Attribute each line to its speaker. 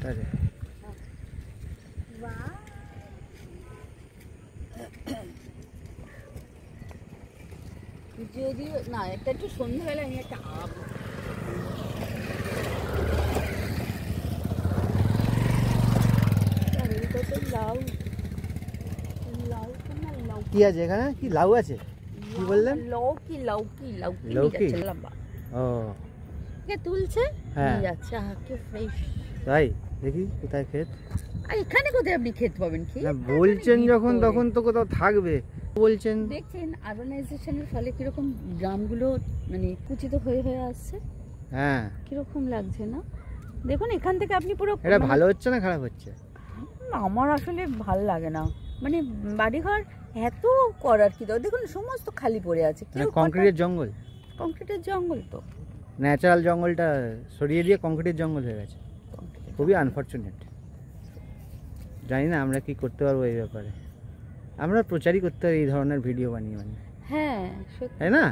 Speaker 1: আরে
Speaker 2: যদি না এটা একটু সন্ধ্যাবেলা আমি একটা লাউ লাউ লাউ
Speaker 1: কি আছে এখানে? কি লাউ আছে? কি বললেন?
Speaker 2: লৌকি লৌকি লৌকি
Speaker 1: লৌকি?
Speaker 2: লম্বা
Speaker 1: ও
Speaker 2: কে তুলছে
Speaker 1: হ্যাঁ
Speaker 2: নিয়ে যাচ্ছে কে ফ্রেশ।
Speaker 1: তাই দেখি কোথায় ক্ষেত।
Speaker 2: আর এখানে কোথায় আপনি ক্ষেত পাবেন? কি
Speaker 1: না বলছেন যখন তখন তো কোথাও থাকবে বলছেন।
Speaker 2: দেখছেন আরবানাইজেশনের ফলে কিরকম গ্রামগুলো মানে কুচিত হয়ে হয়ে আসছে।
Speaker 1: হ্যাঁ
Speaker 2: কিরকম লাগছে না? দেখুন এখান থেকে আপনি পুরো
Speaker 1: এটা ভালো হচ্ছে না খারাপ হচ্ছে?
Speaker 2: আমার আসলে ভালো লাগে না, মানে বাড়িঘর এত করার কি দরকার? দেখুন সমস্ত খালি পড়ে আছে,
Speaker 1: কংক্রিটের জঙ্গল।
Speaker 2: কংক্রিটের জঙ্গল তো
Speaker 1: ন্যাচারাল জঙ্গলটা সরিয়ে দিয়ে কংক্রিটের জঙ্গল হয়ে গেছে। খুবই আনফর্চুনেট। জানি না আমরা কি করতে পারবো এই ব্যাপারে। আমরা প্রচারই করতে পারি এই ধরনের ভিডিও বানিয়ে বানিয়ে,
Speaker 2: হ্যাঁ
Speaker 1: তাই না?